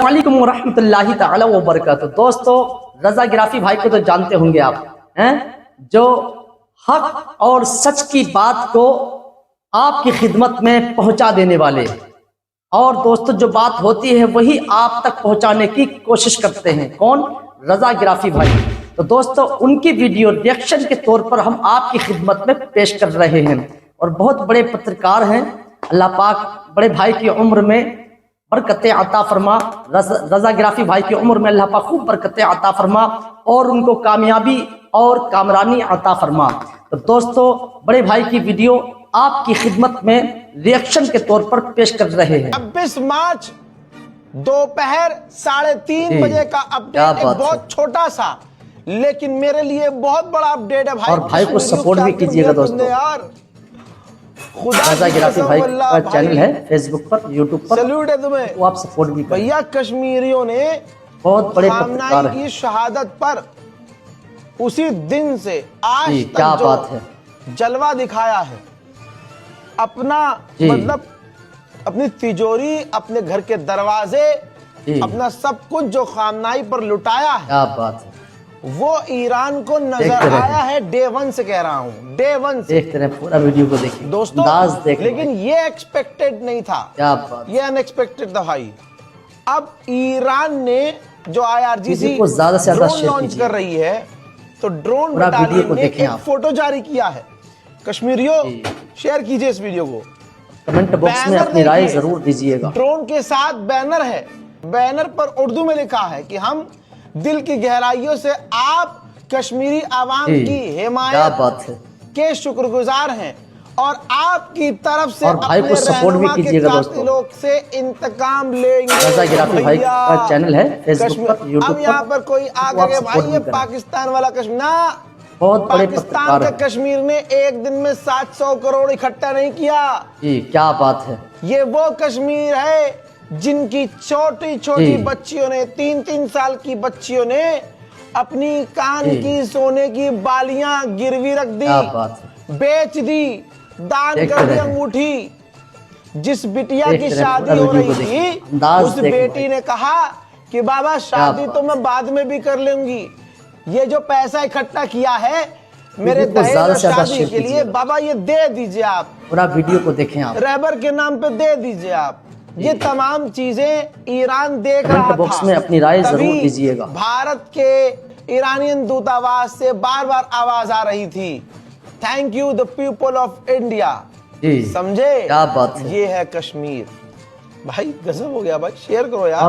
वालेकुम रहमतुल्लाहि ताला व बरकातुहू। दोस्तों, रजा गिराफी भाई को तो जानते होंगे आप, हैं जो हक और सच की बात को आपकी खिदमत में पहुंचा देने वाले। और दोस्तों, जो बात होती है वही आप तक पहुंचाने की कोशिश करते हैं। कौन? रजा गिराफी भाई। तो दोस्तों, उनकी वीडियो रिएक्शन के तौर पर हम आपकी खिदमत में पेश कर रहे हैं। और बहुत बड़े पत्रकार हैं। अल्लाह पाक बड़े भाई की उम्र में बरकतें अता फरमा। रजा गिराफी भाई की उम्र में अल्लाह पाक खूब बरकतें अता फरमा और उनको कामयाबी और कामरानी अता फरमा। तो दोस्तों, बड़े भाई की वीडियो आपकी खिदमत में रिएक्शन के तौर पर पेश कर रहे हैं। 26 मार्च दोपहर 3:30 बजे का अपडेट, एक बहुत छोटा सा लेकिन मेरे लिए बहुत बड़ा अपडेट है भाई। और भाई को सपोर्ट भी कीजिएगा दोस्तों। यार, रजा गिराफी भाई का चैनल है फेसबुक पर, यूट्यूब पर। सैल्यूट है तुम्हें, वो आप सपोर्ट भी करें। भैया कश्मीरियों ने बहुत बड़े पत्रकार हैं। की शहादत पर उसी दिन से आज तक क्या जो बात है, जलवा दिखाया है, अपना मतलब अपनी तिजोरी, अपने घर के दरवाजे, अपना सब कुछ जो खामनाई पर लुटाया है, क्या बात है, वो ईरान को नजर आया है। डे 1 से कह रहा हूं, डे 1 से। देखते रहे, पूरा वीडियो को देखिए दोस्तों। लेकिन ये एक्सपेक्टेड नहीं था, क्या बात, ये अनएक्सपेक्टेड था भाई। अब ईरान ने जो IRGC को ज्यादा से ज्यादा ड्रोन लॉन्च कर रही है, तो ड्रोन बटालियन ने एक फोटो जारी किया है। कश्मीरियों, शेयर कीजिए इस वीडियो को, कमेंट बॉक्स में अपनी राय जरूर दीजिएगा। ड्रोन के साथ बैनर है, बैनर पर उर्दू में लिखा है कि हम दिल की गहराइयों से आप कश्मीरी आवाम की हिमायत के शुक्रगुजार हैं और आपकी तरफ से और भाई को सपोर्ट भी कीजिएगा दोस्तों। लोग से इंतकाम लेंगे। रजा गिराफी भाई का चैनल है फेसबुक पर, यूट्यूब पर। अब यहाँ पर कोई आगे भाई, ये पाकिस्तान वाला कश्मीर ना, बहुत बड़े पाकिस्तान का कश्मीर ने एक दिन में 700 करोड़ इकट्ठा नहीं किया। क्या बात है, ये वो कश्मीर है जिनकी छोटी छोटी बच्चियों ने, 3-3 साल की बच्चियों ने अपनी कान की सोने की बालियां गिरवी रख दी, बेच दी, दान कर दी अंगूठी। जिस बिटिया की शादी हो रही थी, उस बेटी ने कहा कि बाबा शादी तो मैं बाद में भी कर लूंगी, ये जो पैसा इकट्ठा किया है मेरे दहेज और शादी के लिए, बाबा ये दे दीजिए आप। पूरा वीडियो को देखें आप, रहबर के नाम पे दे दीजिए आप। ये तमाम चीजें ईरान देख रहा था। बॉक्स में अपनी राय जरूर दीजिएगा। भारत के ईरानियन दूतावास से बार बार आवाज आ रही थी, thank you the people of India. समझे? क्या बात है, ये है कश्मीर भाई, गजब हो गया भाई। शेयर करो यार।